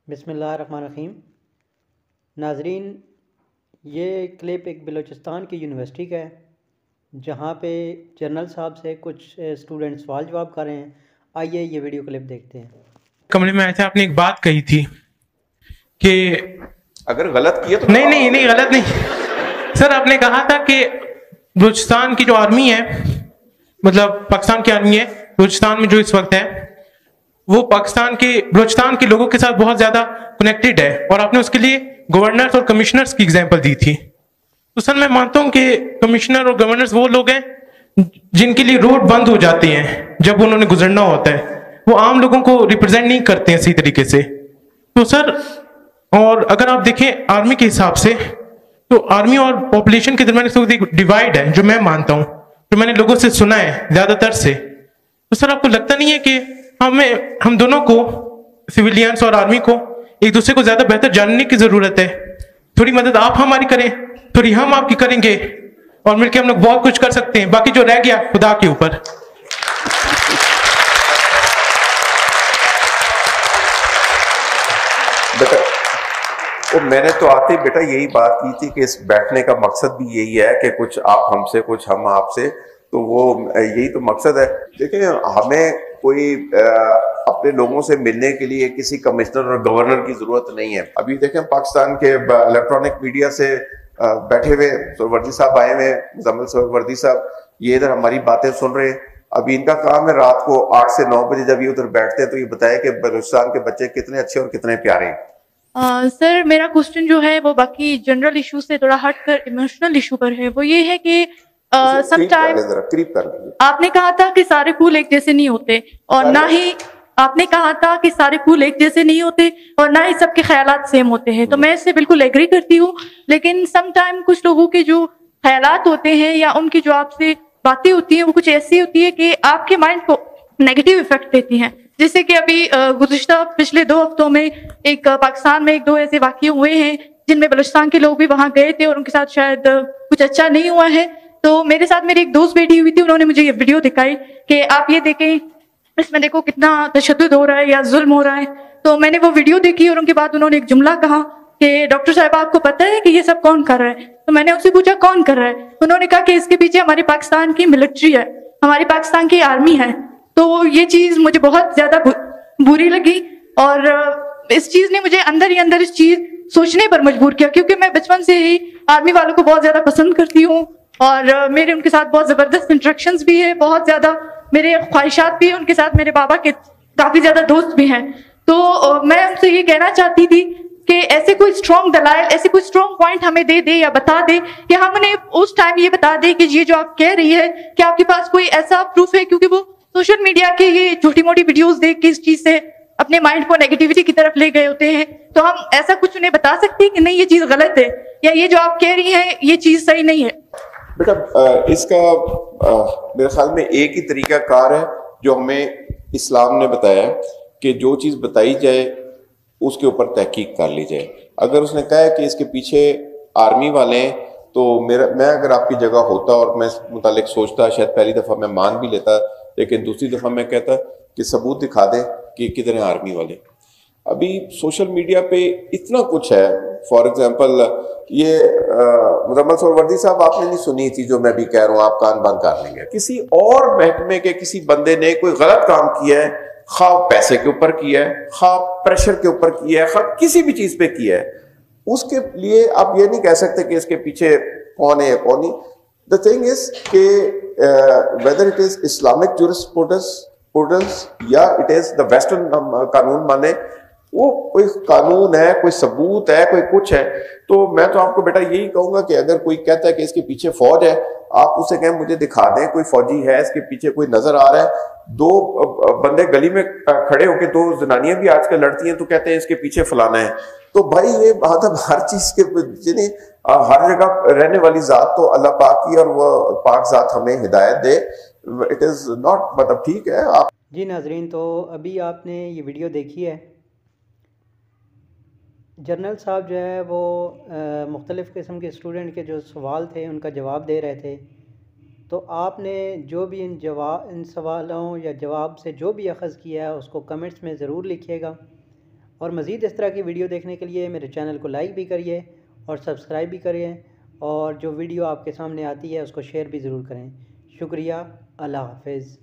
बिस्मिल्लाहिर्रहमानिर्रहीम। नाजरीन, ये क्लिप एक बलूचिस्तान की यूनिवर्सिटी का है जहाँ पे जनरल साहब से कुछ स्टूडेंट सवाल जवाब कर रहे हैं। आइए ये वीडियो क्लिप देखते हैं। कमरे में आए थे, आपने एक बात कही थी कि अगर गलत किया तो नहीं नहीं नहीं, गलत नहीं सर। आपने कहा था कि बलूचिस्तान की जो आर्मी है, मतलब पाकिस्तान की आर्मी है बलूचिस्तान में जो इस वक्त है, वो बलूचिस्तान के लोगों के साथ बहुत ज्यादा कनेक्टेड है, और आपने उसके लिए गवर्नर्स और कमिश्नर्स की एग्जांपल दी थी। तो सर मैं मानता हूं कि कमिश्नर और गवर्नर्स वो लोग हैं जिनके लिए रोड बंद हो जाती हैं जब उन्होंने गुजरना होता है, वो आम लोगों को रिप्रेजेंट नहीं करते हैं सही तरीके से। तो सर, और अगर आप देखें आर्मी के हिसाब से, तो आर्मी और पॉपुलेशन के दरमियान एक डिवाइड है जो मैं मानता हूं, जो मैंने लोगों से सुना है ज्यादातर से। तो सर आपको लगता नहीं है कि हम दोनों को, सिविलियंस और आर्मी को, एक दूसरे को ज्यादा बेहतर जानने की जरूरत है? थोड़ी मदद आप हमारी करें, थोड़ी हम आपकी करेंगे, और मिलकर हम लोग बहुत कुछ कर सकते हैं। बाकी जो रह गया खुदा के ऊपर। बेटा, वो मैंने तो आते ही बेटा यही बात की थी कि इस बैठने का मकसद भी यही है कि कुछ आप हमसे कुछ हम आपसे, तो वो यही तो मकसद है। देखिए, हमें कोई अपने लोगों से मिलने के लिए किसी कमिश्नर और गवर्नर की जरूरत नहीं है। अभी देखें, पाकिस्तान के इलेक्ट्रॉनिक मीडिया से बैठे हुए सोहरावर्दी साहब आए हुए, मुजम्मिल सोहरावर्दी साहब, ये इधर हमारी बातें सुन रहे हैं। अभी इनका काम है रात को 8 से 9 बजे जब ये उधर बैठते हैं तो ये बताया कि बलूचिस्तान के बच्चे कितने अच्छे और कितने प्यारे हैं। सर, मेरा क्वेश्चन जो है वो बाकी जनरल इशू से थोड़ा हटकर इमोशनल इशू पर है। वो ये है कि आपने कहा था कि सारे फूल एक जैसे नहीं होते, और ना ही आपने कहा था कि सारे फूल एक जैसे नहीं होते, और ना ही सबके ख्यालात सेम होते हैं। तो मैं इससे बिल्कुल एग्री करती हूँ, लेकिन सम टाइम कुछ लोगों के जो ख्यालात होते हैं या उनकी जो आपसे बातें होती हैं वो कुछ ऐसी होती है कि आपके माइंड को नेगेटिव इफेक्ट देती हैं। जैसे कि अभी गुज़िश्ता पिछले 2 हफ्तों में एक पाकिस्तान में 1-2 ऐसे वाक़ये हुए हैं जिनमें बलूचिस्तान के लोग भी वहां गए थे और उनके साथ शायद कुछ अच्छा नहीं हुआ है। तो मेरे साथ मेरी एक दोस्त बैठी हुई थी, उन्होंने मुझे ये वीडियो दिखाई कि आप ये देखें, इसमें देखो कितना तशद्दुद हो रहा है या जुल्म हो रहा है। तो मैंने वो वीडियो देखी और उनके बाद उन्होंने एक जुमला कहा कि डॉक्टर साहब आपको पता है कि ये सब कौन कर रहा है? तो मैंने उनसे पूछा कौन कर रहा है? उन्होंने कहा कि इसके पीछे हमारी पाकिस्तान की मिलिट्री है, हमारी पाकिस्तान की आर्मी है। तो ये चीज मुझे बहुत ज्यादा बुरी लगी, और इस चीज ने मुझे अंदर ही अंदर इस चीज सोचने पर मजबूर किया, क्योंकि मैं बचपन से ही आर्मी वालों को बहुत ज्यादा पसंद करती हूँ और मेरे उनके साथ बहुत जबरदस्त इंटरेक्शंस भी है, बहुत ज्यादा मेरे ख्वाहिशात भी है उनके साथ। मेरे बाबा के काफी ज्यादा दोस्त भी हैं। तो मैं उनसे ये कहना चाहती थी कि ऐसे कोई स्ट्रॉन्ग दलाइल, ऐसे कोई स्ट्रॉन्ग पॉइंट हमें दे दे या बता दे कि हम उन्हें उस टाइम ये बता दे कि ये जो आप कह रही है, कि आपके पास कोई ऐसा प्रूफ है? क्योंकि वो सोशल मीडिया के ये छोटी मोटी वीडियोस देख के इस चीज से अपने माइंड को नेगेटिविटी की तरफ ले गए होते हैं। तो हम ऐसा कुछ उन्हें बता सकते हैं कि नहीं ये चीज गलत है, या ये जो आप कह रही हैं ये चीज सही नहीं है? बेटा, इसका मेरे ख्याल में एक ही तरीका कार है जो हमें इस्लाम ने बताया कि जो चीज़ बताई जाए उसके ऊपर तहकीक कर ली जाए। अगर उसने कहा है कि इसके पीछे आर्मी वाले हैं, तो मैं अगर आपकी जगह होता और मैं इस मुतालिक सोचता, शायद पहली दफ़ा मैं मान भी लेता, लेकिन दूसरी दफ़ा मैं कहता कि सबूत दिखा दे कि किधर है आर्मी वाले। अभी सोशल मीडिया पे इतना कुछ है। फॉर एग्जांपल, ये मुजम्मिल सोहरावर्दी साहब आपने नहीं सुनी थी जो मैं भी कह रहा हूँ, आप कान बंद कर लेंगे। किसी और महकमे के किसी बंदे ने कोई गलत काम किया है, खा पैसे के ऊपर किया है, खा प्रेशर के ऊपर किया है, खा किसी भी चीज पे किया है, उसके लिए आप ये नहीं कह सकते कि इसके पीछे कौन है या कौन नहीं। द थिंग इज के whether it is Islamic jurisprudence या इट इज द वेस्टर्न कानून माने, वो कोई कानून है, कोई सबूत है, कोई कुछ है। तो मैं तो आपको बेटा यही कहूंगा कि अगर कोई कहता है कि इसके पीछे फौज है, आप उसे कहें मुझे दिखा दें कोई फौजी है, इसके पीछे कोई नजर आ रहा है। 2 बंदे गली में खड़े होकर, 2 जनानियां भी आजकल लड़ती हैं तो कहते हैं इसके पीछे फलाना है। तो भाई ये मतलब हर चीज के जिन्हें हर जगह रहने वाली जात तो अल्लाह पाक की, और वो पाक जात हमें हिदायत दे। इट इज नॉट, मतलब ठीक है आप। जी नाजरीन, तो अभी आपने ये वीडियो देखी है। जनरल साहब जो है वो मुख्तलिफ़ किस्म के स्टूडेंट के जो सवाल थे उनका जवाब दे रहे थे। तो आपने जो भी इन सवालों या जवाब से जो भी अख़ज़ किया है उसको कमेंट्स में ज़रूर लिखिएगा। और मज़ीद इस तरह की वीडियो देखने के लिए मेरे चैनल को लाइक भी करिए और सब्सक्राइब भी करिए, और जो वीडियो आपके सामने आती है उसको शेयर भी ज़रूर करें। शुक्रिया। अल्लाह हाफ़िज़।